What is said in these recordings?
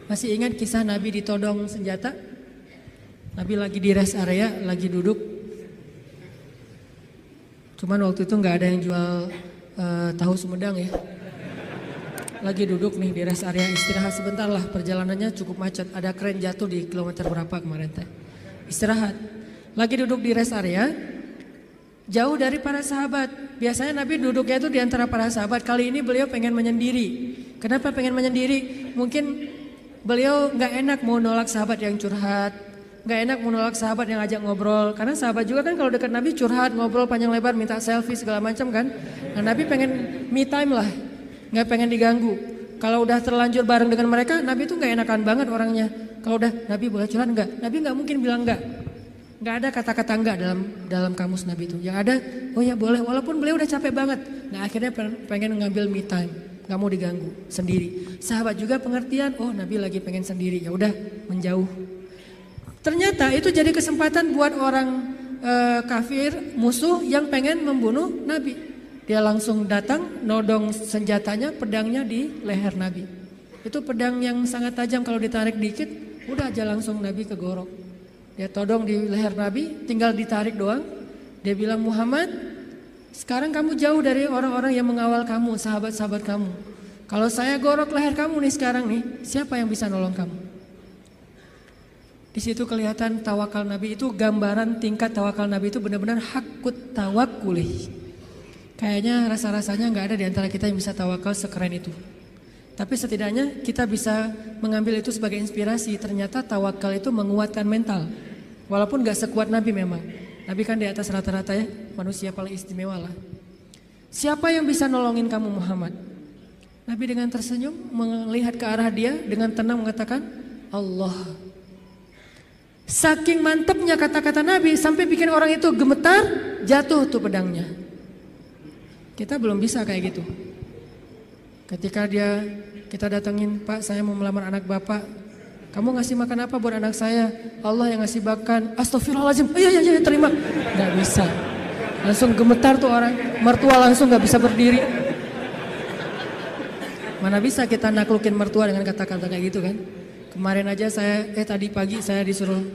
Masih ingat kisah Nabi ditodong senjata? Nabi lagi di rest area, lagi duduk. Cuman waktu itu nggak ada yang jual tahu Sumedang ya. Lagi duduk nih di rest area, istirahat sebentar lah, perjalanannya cukup macet. Ada kren jatuh di kilometer berapa kemarin teh. Istirahat. Lagi duduk di rest area, jauh dari para sahabat. Biasanya Nabi duduknya itu di antara para sahabat. Kali ini beliau pengen menyendiri. Kenapa pengen menyendiri? Mungkin beliau nggak enak mau nolak sahabat yang curhat, nggak enak mau nolak sahabat yang ajak ngobrol. Karena sahabat juga kan kalau dekat Nabi curhat, ngobrol panjang lebar, minta selfie segala macam kan. Nah Nabi pengen me time lah, nggak pengen diganggu. Kalau udah terlanjur bareng dengan mereka, Nabi itu nggak enakan banget orangnya. Kalau udah Nabi boleh curhat nggak? Nabi nggak mungkin bilang nggak. Nggak ada kata-kata enggak dalam kamus Nabi itu. Yang ada, oh ya boleh, walaupun beliau udah capek banget. Nah akhirnya pengen ngambil me time, nggak mau diganggu, sendiri. Sahabat juga pengertian, oh Nabi lagi pengen sendiri, ya udah menjauh. Ternyata itu jadi kesempatan buat orang kafir, musuh yang pengen membunuh Nabi. Dia langsung datang, nodong senjatanya, pedangnya di leher Nabi. Itu pedang yang sangat tajam, kalau ditarik dikit, udah aja langsung Nabi kegorok. Dia todong di leher Nabi, tinggal ditarik doang. Dia bilang, Muhammad, sekarang kamu jauh dari orang-orang yang mengawal kamu, sahabat-sahabat kamu. Kalau saya gorok leher kamu nih sekarang nih, siapa yang bisa nolong kamu? Di situ kelihatan tawakal Nabi itu, gambaran tingkat tawakal Nabi itu benar-benar hakut tawakulih. Kayaknya rasa-rasanya nggak ada di antara kita yang bisa tawakal sekeren itu. Tapi setidaknya kita bisa mengambil itu sebagai inspirasi. Ternyata tawakal itu menguatkan mental. Walaupun gak sekuat Nabi memang. Nabi kan di atas rata-rata ya, manusia paling istimewa lah. Siapa yang bisa nolongin kamu Muhammad? Nabi dengan tersenyum melihat ke arah dia dengan tenang mengatakan Allah. Saking mantapnya kata-kata Nabi sampai bikin orang itu gemetar, jatuh tuh pedangnya. Kita belum bisa kayak gitu. Ketika kita datengin, Pak saya mau melamar anak Bapak. Kamu ngasih makan apa buat anak saya? Allah yang ngasih makan. Astagfirullahaladzim. Iya terima. Gak bisa. Langsung gemetar tuh orang. Mertua langsung gak bisa berdiri. Mana bisa kita naklukin mertua dengan kata-kata kayak gitu kan? Kemarin aja tadi pagi saya disuruh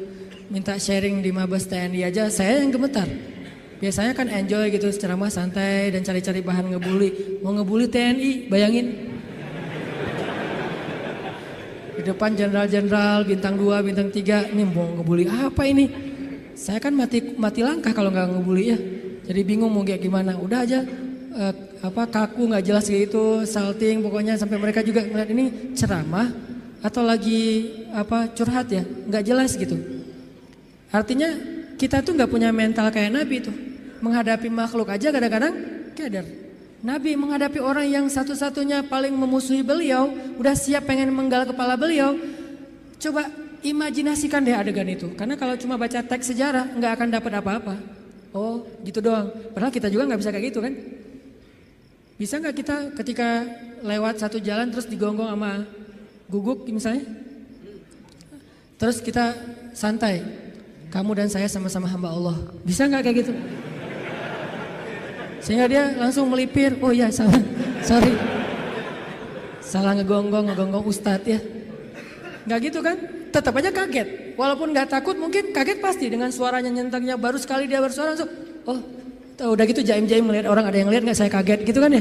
minta sharing di Mabes TNI aja. Saya yang gemetar. Biasanya kan enjoy gitu, ceramah santai dan cari-cari bahan ngebully. Mau ngebully TNI, bayangin. Di depan jenderal-jenderal, bintang 2, bintang 3, ini mau ngebully apa ini? Saya kan mati langkah kalau nggak ngebully ya. Jadi bingung mau kayak gimana. Udah aja kaku nggak jelas kayak gitu, salting pokoknya sampai mereka juga melihat ini ceramah atau lagi curhat ya, nggak jelas gitu. Artinya kita tuh nggak punya mental kayak Nabi tuh. Menghadapi makhluk aja kadang-kadang keder. Nabi menghadapi orang yang satu-satunya paling memusuhi beliau, udah siap pengen menggal kepala beliau. Coba imajinasikan deh adegan itu. Karena kalau cuma baca teks sejarah nggak akan dapat apa-apa. Oh gitu doang. Padahal kita juga nggak bisa kayak gitu kan. Bisa nggak kita ketika lewat satu jalan terus digonggong sama guguk misalnya? Terus kita santai. Kamu dan saya sama-sama hamba Allah. Bisa nggak kayak gitu? Sehingga dia langsung melipir, oh iya salah, sorry. Salah ngegonggong ustadz ya. Gak gitu kan, tetap aja kaget. Walaupun gak takut mungkin kaget pasti dengan suaranya nyentaknya. Baru sekali dia bersuara langsung, oh udah gitu jaim-jaim melihat orang ada yang lihat gak saya kaget gitu kan ya.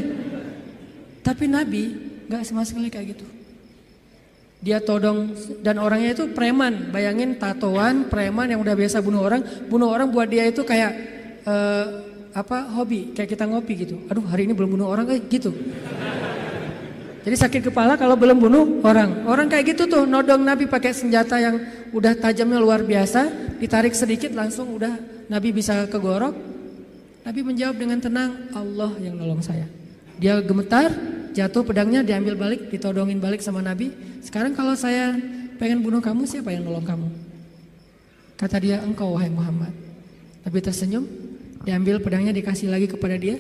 Tapi Nabi gak sama sekali kayak gitu. Dia todong dan orangnya itu preman. Bayangin tatoan preman yang udah biasa bunuh orang buat dia itu kayak hobi, kayak kita ngopi gitu. Aduh hari ini belum bunuh orang gitu. Jadi sakit kepala kalau belum bunuh orang. Orang kayak gitu tuh nodong Nabi pakai senjata yang udah tajamnya luar biasa, ditarik sedikit langsung udah Nabi bisa kegorok. Nabi menjawab dengan tenang, Allah yang nolong saya. Dia gemetar, jatuh pedangnya diambil balik, ditodongin balik sama Nabi. Sekarang kalau saya pengen bunuh kamu, siapa yang nolong kamu? Kata dia, engkau wahai Muhammad. Nabi tersenyum, diambil pedangnya dikasih lagi kepada dia.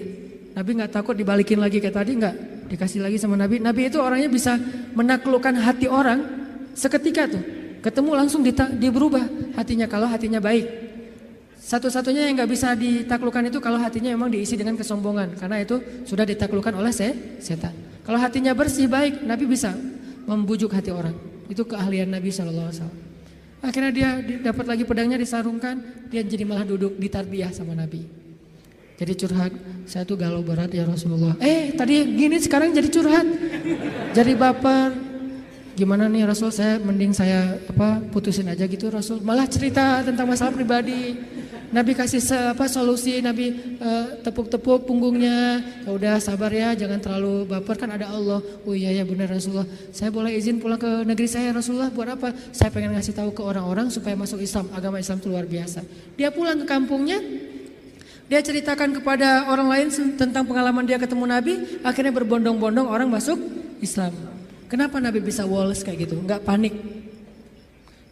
Nabi gak takut dibalikin lagi kayak tadi, gak. Dikasih lagi sama Nabi. Nabi itu orangnya bisa menaklukkan hati orang seketika tuh. Ketemu langsung berubah hatinya kalau hatinya baik. Satu-satunya yang gak bisa ditaklukkan itu kalau hatinya memang diisi dengan kesombongan. Karena itu sudah ditaklukkan oleh setan. Kalau hatinya bersih baik, Nabi bisa membujuk hati orang. Itu keahlian Nabi SAW. Akhirnya dia dapat lagi pedangnya disarungkan, dia jadi malah duduk ditarbiyah sama Nabi. Jadi curhat, saya tuh galau berat ya Rasulullah. Tadi gini sekarang jadi curhat, jadi baper. Gimana nih Rasul, saya putusin aja gitu Rasul. Malah cerita tentang masalah pribadi. Nabi kasih solusi, Nabi tepuk-tepuk punggungnya. Ya udah sabar ya, jangan terlalu baper, kan ada Allah. Oh iya ya benar Rasulullah. Saya boleh izin pulang ke negeri saya Rasulullah, buat apa? Saya pengen ngasih tahu ke orang-orang supaya masuk Islam. Agama Islam itu luar biasa. Dia pulang ke kampungnya, dia ceritakan kepada orang lain tentang pengalaman dia ketemu Nabi. Akhirnya berbondong-bondong orang masuk Islam. Kenapa Nabi bisa woles kayak gitu? Enggak panik.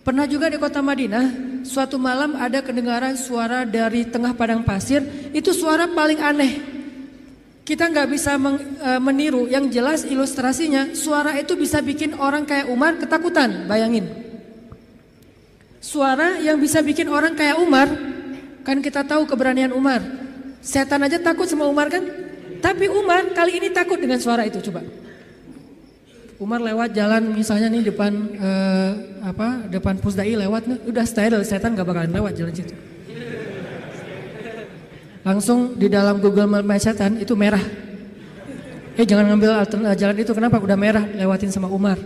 Pernah juga di kota Madinah, suatu malam ada kedengaran suara dari tengah padang pasir. Itu suara paling aneh. Kita nggak bisa meniru. Yang jelas ilustrasinya, suara itu bisa bikin orang kayak Umar ketakutan. Bayangin. Suara yang bisa bikin orang kayak Umar, kan kita tahu keberanian Umar. Setan aja takut sama Umar kan? Tapi Umar kali ini takut dengan suara itu, coba. Umar lewat jalan misalnya nih depan Pusdai lewat nih, udah steril, setan gak bakalan lewat jalan situ. Langsung di dalam Google Map setan itu merah. Jangan ngambil jalan itu, kenapa? Udah merah, lewatin sama Umar.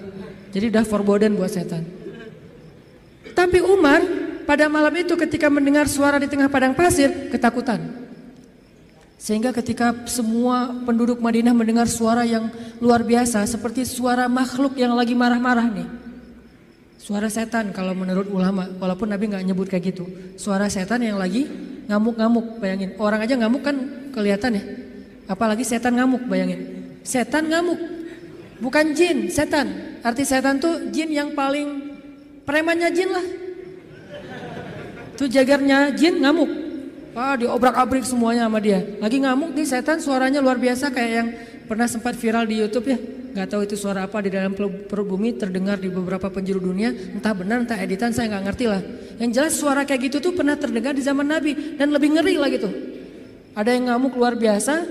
Jadi udah forbidden buat setan. Tapi Umar pada malam itu ketika mendengar suara di tengah padang pasir, ketakutan. Sehingga ketika semua penduduk Madinah mendengar suara yang luar biasa, seperti suara makhluk yang lagi marah-marah nih. Suara setan kalau menurut ulama, walaupun Nabi gak nyebut kayak gitu. Suara setan yang lagi ngamuk-ngamuk, bayangin. Orang aja ngamuk kan kelihatan ya. Apalagi setan ngamuk, bayangin. Setan ngamuk, bukan jin, setan. Arti setan tuh jin yang paling premannya jin lah. Tuh jagarnya jin ngamuk. Diobrak-abrik semuanya sama dia. Lagi ngamuk nih setan, suaranya luar biasa kayak yang pernah sempat viral di YouTube ya. Gak tahu itu suara apa di dalam perut bumi, terdengar di beberapa penjuru dunia. Entah benar, entah editan, saya gak ngerti lah. Yang jelas suara kayak gitu tuh pernah terdengar di zaman Nabi. Dan lebih ngeri lah gitu. Ada yang ngamuk luar biasa.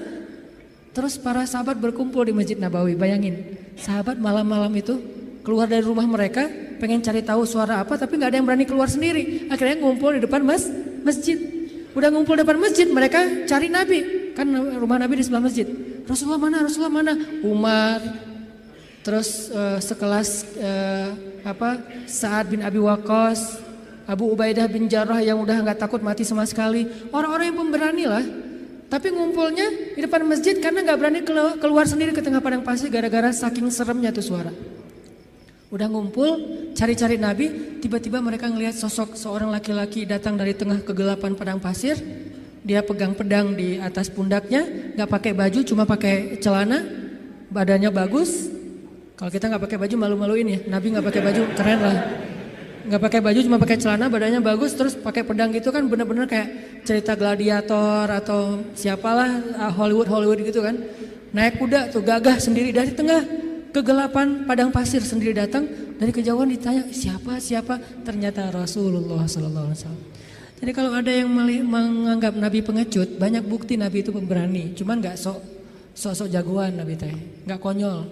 Terus para sahabat berkumpul di Masjid Nabawi. Bayangin, sahabat malam-malam itu keluar dari rumah mereka, pengen cari tahu suara apa, tapi gak ada yang berani keluar sendiri. Akhirnya ngumpul di depan masjid. Udah ngumpul depan masjid, mereka cari Nabi. Kan rumah Nabi di sebelah masjid. Rasulullah mana? Rasulullah mana? Umar. Terus sekelas Sa'ad bin Abi Waqqas, Abu Ubaidah bin Jarrah yang udah gak takut mati sama sekali. Orang-orang yang pemberani lah. Tapi ngumpulnya di depan masjid karena gak berani keluar sendiri ke tengah padang pasir gara-gara saking seremnya tuh suara. Udah ngumpul, cari-cari Nabi, tiba-tiba mereka ngelihat sosok seorang laki-laki datang dari tengah kegelapan padang pasir. Dia pegang pedang di atas pundaknya, gak pakai baju, cuma pakai celana, badannya bagus. Kalau kita gak pakai baju malu-maluin ya, Nabi gak pakai baju, keren lah. Gak pakai baju, cuma pakai celana, badannya bagus, terus pakai pedang gitu kan bener-bener kayak cerita gladiator atau siapalah Hollywood gitu kan. Naik kuda tuh gagah sendiri dari tengah kegelapan padang pasir sendiri datang, dari kejauhan ditanya siapa? Ternyata Rasulullah SAW. Jadi kalau ada yang menganggap Nabi pengecut, banyak bukti Nabi itu pemberani. Cuman nggak sok jagoan Nabi teh, nggak konyol.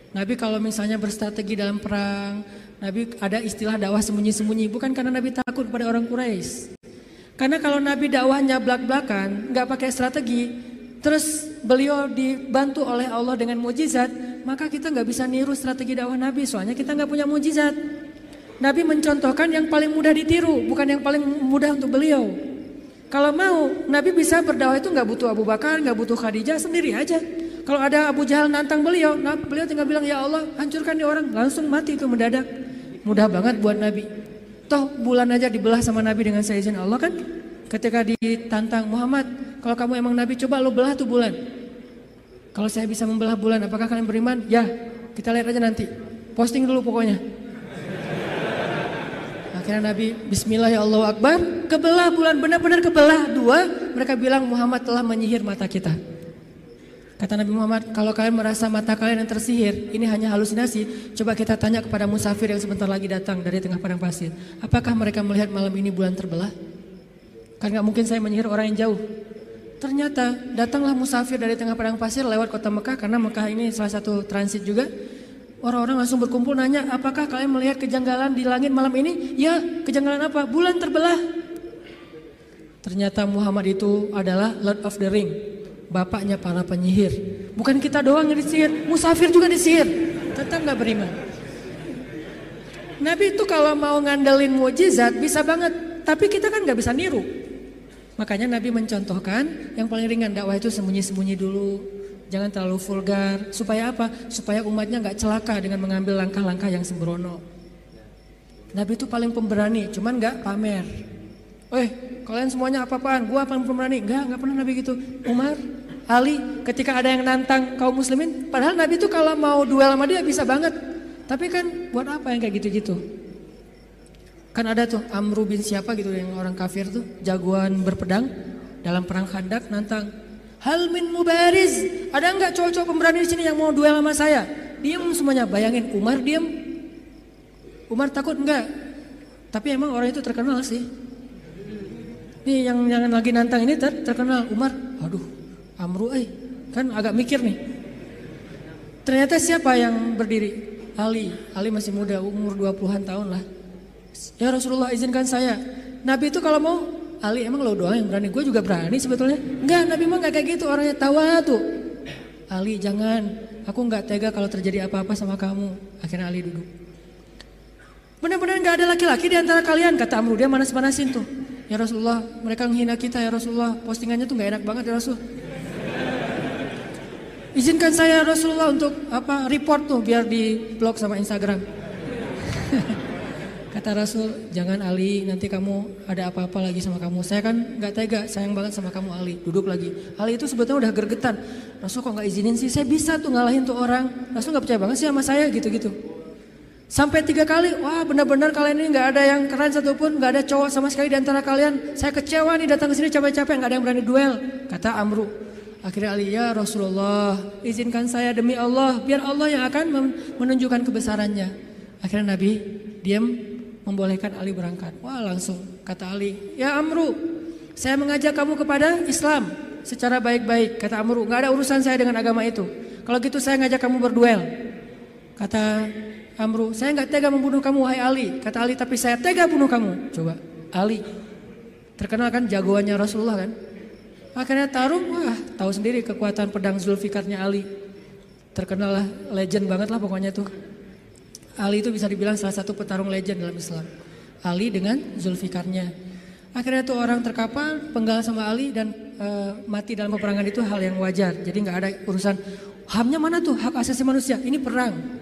Nabi kalau misalnya berstrategi dalam perang, Nabi ada istilah dakwah sembunyi-sembunyi, bukan karena Nabi takut pada orang Quraisy. Karena kalau Nabi dakwahnya belak-belakan, nggak pakai strategi, terus beliau dibantu oleh Allah dengan mujizat, maka kita nggak bisa niru strategi dakwah Nabi, soalnya kita nggak punya mujizat. Nabi mencontohkan yang paling mudah ditiru, bukan yang paling mudah untuk beliau. Kalau mau, Nabi bisa berdakwah itu nggak butuh Abu Bakar, nggak butuh Khadijah, sendiri aja. Kalau ada Abu Jahal nantang beliau, beliau tinggal bilang ya Allah hancurkan dia orang, langsung mati itu mendadak. Mudah banget buat Nabi. Toh bulan aja dibelah sama Nabi dengan seizin Allah kan. Ketika ditantang Muhammad, kalau kamu emang Nabi coba lo belah tuh bulan. Kalau saya bisa membelah bulan, apakah kalian beriman? Ya, kita lihat aja nanti. Posting dulu pokoknya. Akhirnya Nabi Bismillah ya Allahu Akbar, kebelah bulan, benar-benar kebelah dua. Mereka bilang Muhammad telah menyihir mata kita. Kata Nabi Muhammad, kalau kalian merasa mata kalian yang tersihir, ini hanya halusinasi. Coba kita tanya kepada musafir yang sebentar lagi datang dari tengah padang pasir. Apakah mereka melihat malam ini bulan terbelah? Kan gak mungkin saya menyihir orang yang jauh. Ternyata datanglah musafir dari tengah padang pasir lewat kota Mekah, karena Mekah ini salah satu transit juga. Orang-orang langsung berkumpul nanya, apakah kalian melihat kejanggalan di langit malam ini? Ya, kejanggalan apa? Bulan terbelah. Ternyata Muhammad itu adalah Lord of the Ring, bapaknya para penyihir. Bukan kita doang yang disihir, musafir juga disihir. Tetap gak beriman. Nabi itu kalau mau ngandelin mukjizat bisa banget, tapi kita kan gak bisa niru. Makanya Nabi mencontohkan yang paling ringan, dakwah itu sembunyi-sembunyi dulu. Jangan terlalu vulgar. Supaya apa? Supaya umatnya gak celaka dengan mengambil langkah-langkah yang sembrono. Nabi itu paling pemberani, cuman gak pamer. Kalian semuanya apa-apaan? Gua paling pemberani. Gak pernah Nabi gitu. Umar, Ali, ketika ada yang nantang kaum muslimin, padahal Nabi itu kalau mau duel sama dia bisa banget. Tapi kan buat apa yang kayak gitu-gitu? Kan ada tuh Amru bin siapa gitu yang orang kafir tuh, jagoan berpedang dalam perang Khandak nantang. Hal min mubariz, ada enggak cowok-cowok pemberani di sini yang mau duel sama saya? Diam semuanya, bayangin Umar diam. Umar takut enggak? Tapi emang orang itu terkenal sih. Nih yang lagi nantang ini terkenal Umar. Aduh, Amru kan agak mikir nih. Ternyata siapa yang berdiri? Ali masih muda, umur 20-an tahun lah. Ya Rasulullah izinkan saya. Nabi itu kalau mau, Ali emang lo doang yang berani, gue juga berani sebetulnya. Enggak, Nabi mah gak kayak gitu, orangnya tawadu. Ali jangan, aku gak tega kalau terjadi apa-apa sama kamu. Akhirnya Ali duduk. Benar-benar gak ada laki-laki di antara kalian, kata Amru, dia manas-manasin tuh. Ya Rasulullah, mereka menghina kita ya Rasulullah, postingannya tuh gak enak banget ya Rasul. Izinkan saya Rasulullah untuk report tuh biar di blog sama Instagram. Kata Rasul, jangan Ali, nanti kamu ada apa-apa lagi sama kamu. Saya kan gak tega, sayang banget sama kamu Ali. Duduk lagi. Ali itu sebetulnya udah gergetan. Rasul kok gak izinin sih, saya bisa tuh ngalahin tuh orang. Rasul gak percaya banget sih sama saya gitu-gitu. Sampai 3 kali, wah benar-benar kalian ini gak ada yang keren satupun, gak ada cowok sama sekali di antara kalian. Saya kecewa nih datang ke sini capek-capek, gak ada yang berani duel. Kata Amru. Akhirnya Ali, ya Rasulullah, izinkan saya demi Allah, biar Allah yang akan menunjukkan kebesarannya. Akhirnya Nabi diam, membolehkan Ali berangkat. Wah langsung kata Ali, ya Amru, saya mengajak kamu kepada Islam secara baik-baik. Kata Amru, gak ada urusan saya dengan agama itu. Kalau gitu saya ngajak kamu berduel. Kata Amru, saya gak tega membunuh kamu wahai Ali. Kata Ali, tapi saya tega bunuh kamu. Coba, Ali terkenal kan jagoannya Rasulullah kan. Akhirnya tarung, wah tahu sendiri kekuatan pedang Zulfikarnya Ali. Terkenal lah, legend banget lah pokoknya tuh. Ali itu bisa dibilang salah satu petarung legend dalam Islam. Ali dengan Zulfikarnya. Akhirnya tuh orang terkapar, penggal sama Ali dan mati dalam peperangan itu hal yang wajar. Jadi gak ada urusan HAM-nya mana tuh, hak asasi manusia, ini perang.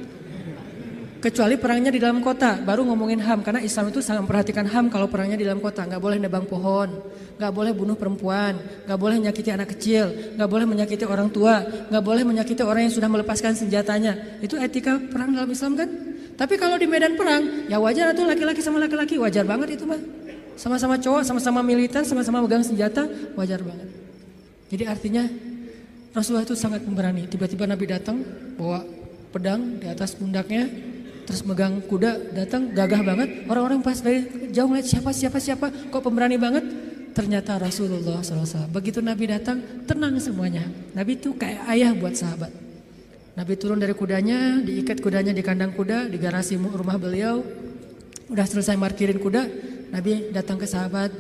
Kecuali perangnya di dalam kota, baru ngomongin HAM. Karena Islam itu sangat memperhatikan HAM kalau perangnya di dalam kota. Gak boleh nebang pohon, gak boleh bunuh perempuan, gak boleh menyakiti anak kecil, gak boleh menyakiti orang tua, gak boleh menyakiti orang yang sudah melepaskan senjatanya. Itu etika perang dalam Islam kan? Tapi kalau di medan perang, ya wajar tuh laki-laki sama laki-laki, wajar banget itu mah. Sama-sama cowok, sama-sama militer, sama-sama megang senjata, wajar banget. Jadi artinya Rasulullah itu sangat pemberani. Tiba-tiba Nabi datang bawa pedang di atas pundaknya, terus megang kuda, datang gagah banget. Orang-orang pas dari jauh ngeliat siapa, kok pemberani banget. Ternyata Rasulullah SAW. Begitu Nabi datang, tenang semuanya. Nabi itu kayak ayah buat sahabat. Nabi turun dari kudanya, diikat kudanya di kandang kuda, di garasi rumah beliau. Udah selesai markirin kuda, Nabi datang ke sahabat.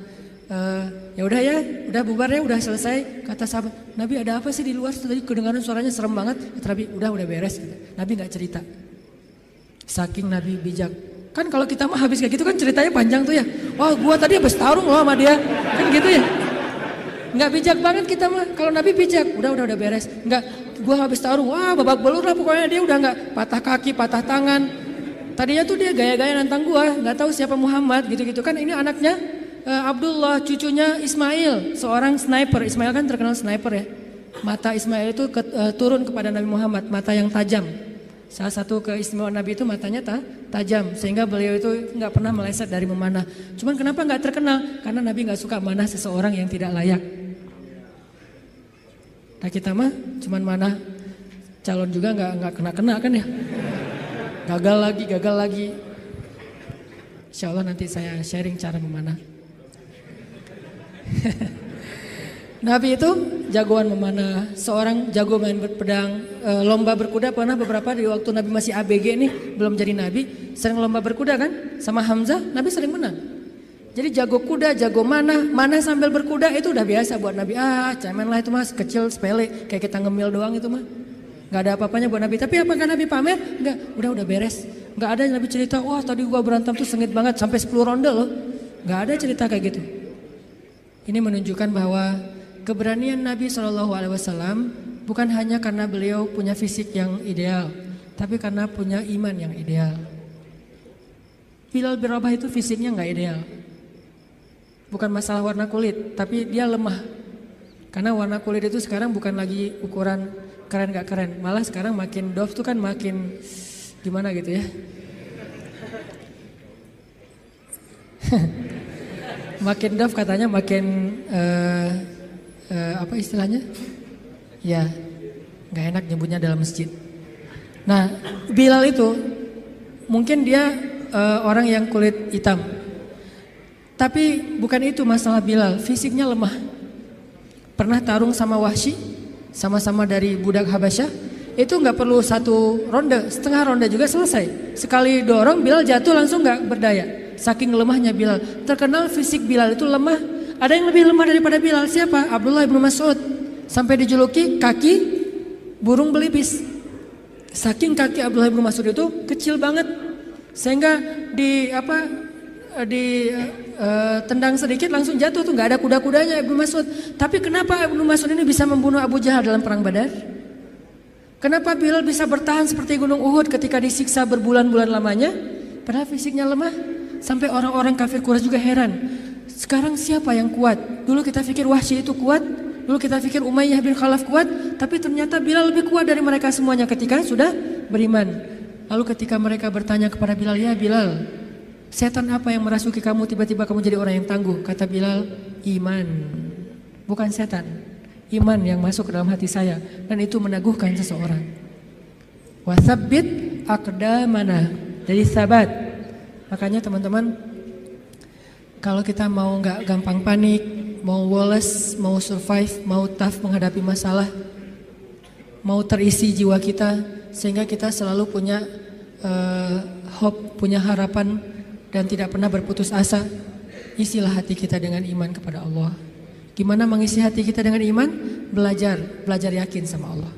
Ya udah ya, udah bubar ya, udah selesai. Kata sahabat, Nabi ada apa sih di luar? Tadi kedengaran suaranya serem banget. Kata Nabi, udah beres. Nabi gak cerita. Saking Nabi bijak. Kan kalau kita mah habis kayak gitu kan ceritanya panjang tuh ya. Wah gua tadi habis tarung loh sama dia. Kan gitu ya. Nggak bijak banget kita mah. Kalau Nabi bijak, udah beres. Nggak, gua habis tarung, wah babak belur lah pokoknya. Dia udah nggak patah kaki, patah tangan. Tadinya tuh dia gaya-gaya nantang gua, nggak tahu siapa Muhammad gitu-gitu kan. Ini anaknya Abdullah, cucunya Ismail, seorang sniper. Ismail kan terkenal sniper ya. Mata Ismail itu turun kepada Nabi Muhammad, mata yang tajam. Salah satu keistimewaan Nabi itu matanya tajam, sehingga beliau itu nggak pernah meleset dari memanah. Cuman kenapa nggak terkenal? Karena Nabi nggak suka manah seseorang yang tidak layak. Nah kita mah cuman manah calon juga nggak kena kan ya? Gagal lagi. Insya Allah nanti saya sharing cara memanah. Nabi itu jagoan memanah, seorang jago main pedang, lomba berkuda pernah beberapa di waktu Nabi masih ABG nih, belum jadi Nabi, sering lomba berkuda kan, sama Hamzah, Nabi sering menang. Jadi jago kuda, jago mana sambil berkuda itu udah biasa buat Nabi. Cemen lah itu mas, kecil, sepele, kayak kita ngemil doang itu mah. Gak ada apa-apanya buat Nabi. Tapi apakah Nabi pamer? Enggak, udah beres. Gak ada Nabi cerita, wah tadi gua berantem tuh sengit banget sampai 10 ronde loh. Gak ada cerita kayak gitu. Ini menunjukkan bahwa keberanian Nabi SAW bukan hanya karena beliau punya fisik yang ideal, tapi karena punya iman yang ideal. Bilal bin Rabah itu fisiknya gak ideal. Bukan masalah warna kulit, tapi dia lemah. Karena warna kulit itu sekarang bukan lagi ukuran keren gak keren. Malah sekarang makin dof tuh kan makin gimana gitu ya. Makin dof katanya makin apa istilahnya? Ya, gak enak nyebutnya dalam masjid. Nah, Bilal itu mungkin dia orang yang kulit hitam. Tapi bukan itu masalah Bilal, fisiknya lemah. Pernah tarung sama Wahsy, sama-sama dari budak Habasyah, itu gak perlu 1 ronde, setengah ronde juga selesai. Sekali dorong Bilal jatuh langsung gak berdaya. Saking lemahnya Bilal. Terkenal fisik Bilal itu lemah. Ada yang lebih lemah daripada Bilal, siapa? Abdullah bin Mas'ud. Sampai dijuluki kaki burung belibis. Saking kaki Abdullah bin Mas'ud itu kecil banget. Sehingga tendang sedikit langsung jatuh tuh, nggak ada kuda-kudanya Ibnu Mas'ud. Tapi kenapa Ibnu Mas'ud ini bisa membunuh Abu Jahal dalam perang Badar? Kenapa Bilal bisa bertahan seperti gunung Uhud ketika disiksa berbulan-bulan lamanya? Padahal fisiknya lemah. Sampai orang-orang kafir Quraisy juga heran. Sekarang siapa yang kuat? Dulu kita pikir Wahsy itu kuat, dulu kita pikir Umayyah bin Khalaf kuat, tapi ternyata Bilal lebih kuat dari mereka semuanya ketika sudah beriman. Lalu ketika mereka bertanya kepada Bilal, ya Bilal, setan apa yang merasuki kamu tiba-tiba kamu jadi orang yang tangguh? Kata Bilal, iman, bukan setan. Iman yang masuk ke dalam hati saya dan itu meneguhkan seseorang. Watsabbit aqdamana, jadi sabat. Makanya teman-teman, kalau kita mau nggak gampang panik, mau woles, mau survive, mau tough menghadapi masalah, mau terisi jiwa kita sehingga kita selalu punya hope, punya harapan dan tidak pernah berputus asa. Isilah hati kita dengan iman kepada Allah. Gimana mengisi hati kita dengan iman? Belajar yakin sama Allah.